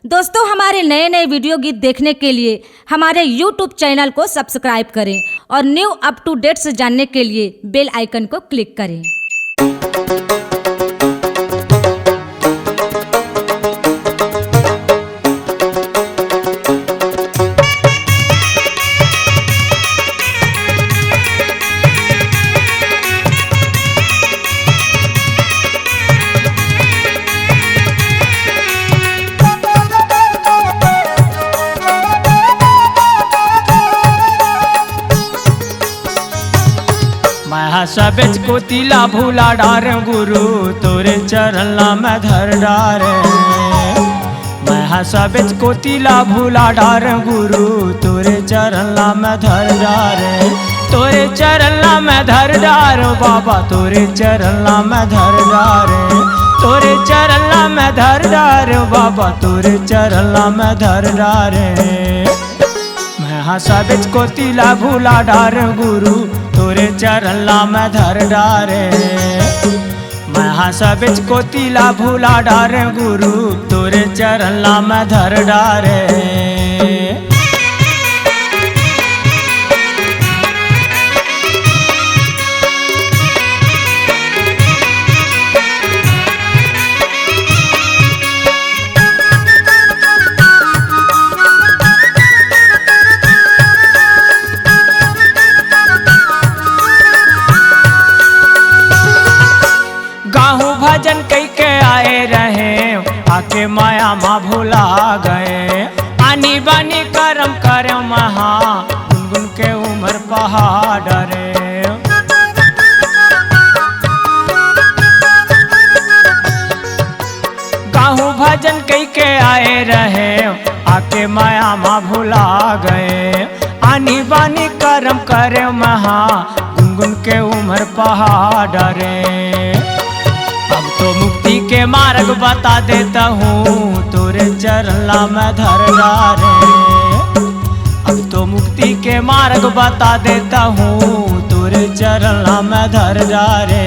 दोस्तों, हमारे नए नए वीडियो गीत देखने के लिए हमारे YouTube चैनल को सब्सक्राइब करें और न्यू अप टू डेट्स जानने के लिए बेल आइकन को क्लिक करें। मैं सबेच को तिला भूला डार गुरु तोरे चरणला में धर डारे। मैं सबेच को तिला भूला डार गुरु तोरे चरणला में धर डारे। तोरे चरणला में धर डार बाबा तोरे चरणला में धर डारे। तोरे चरणला में धर डार बाबा तोरे चरणला में धर डारे। मैं सबेच को तिला भूला डार गुरु तोरे चरणला में धर डारे। मैं सबेच को तिला भूला डार गुरु तोरे चरणला में धर डारे। भजन कई के आए रहे आके माया माँ भुला गए। आनी बानी करम करे महा गुनगुन के उम्र पहाड़ रे। गाहू भजन कई के आए रहे आके माया माँ भुला गए। आनी बानी करम करे महा गुनगुन के उम्र पहाड़ रे। अब तो मुक्ति के मार्ग बता देता हूँ तोरे चरणला में धर डारे। अब तो मुक्ति के मार्ग बता देता हूँ तोरे चरणला में धर डारे।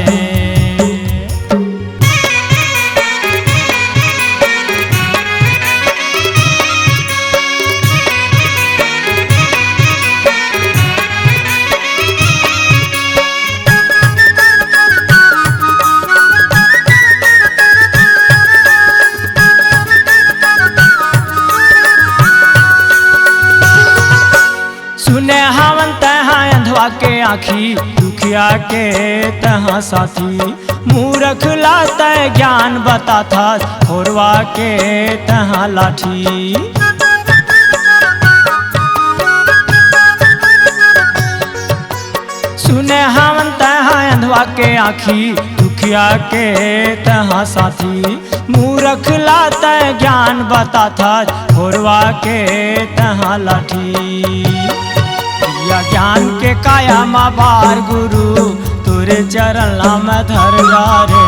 सुने हवन तहाँ अंधवा के आँखी दुखिया के तहाँ साथी। मूर्ख लाता ज्ञान बताता था खोरवा के तहाँ लाठी। सुने हवन तहाँ अंधवा के आँखी दुखिया के तहाँ साथी। मूर्ख लाता ज्ञान बताता था खोरवा के तहाँ लाठी। या ज्ञान के काया माँ बार गुरु तोरे चरणला में धर डारे।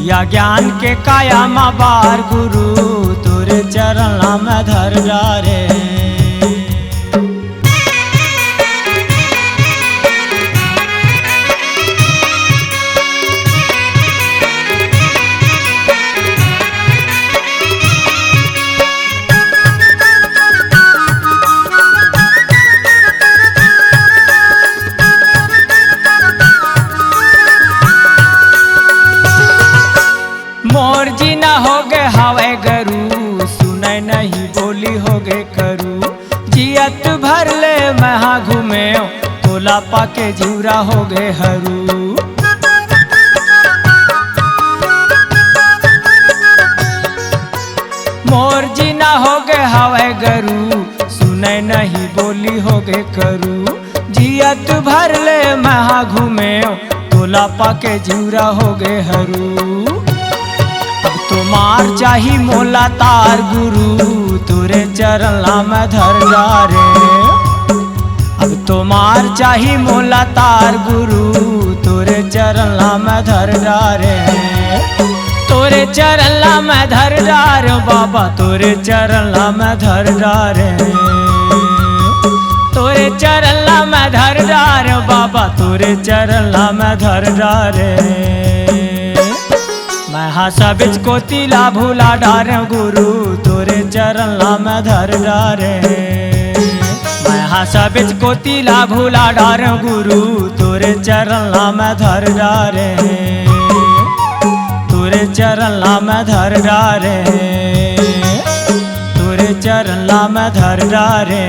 या ज्ञान के काया माँ बार गुरु तोरे चरणला में धर डारे। मोर जी न हो गए हवे गरु सुनै नहीं बोली हो गए करू। जियत भर ले महा घूमे तोला पाके झूरा हो गए हरू। मोर जी न हो गए हवे गरु सुनै नहीं बोली हो गए करू। जियत भर ले महा घूमे तोला पाके झूरा हो गए हरू। तुम्हार चाही मोला तार गुरु तोरे चरणला में धर डारे। अब तुम्हार चाही मोला तार गुरु तोरे चरणला में धर डारे। तोरे चरणला में धर डारे बाबा तोरे चरणला में धर डारे। तोरे चरणला में धर डारे बाबा तोरे चरणला में धर डारे। मैं हंसा बिच को तिला भूला डारे गुरु तोरे चरण ला मैं धर डारे। मैं हंसा बिच को तिला भूला डारे गुरु तोरे चरण ला मैं धर डारे। तोरे चरण ला मैं धर डारे। तोरे चरण ला मैं धर डारे।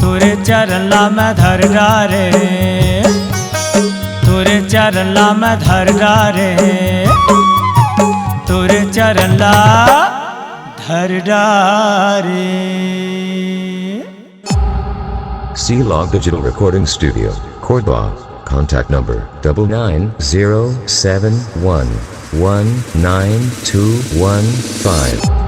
तोरे चरण ला मैं धर डारे। तोरे चरण ला मैं धर डारे। तोरे चरण ला धर डारे। C-Log Digital Recording Studio, Cordoba. Contact number 9907119215.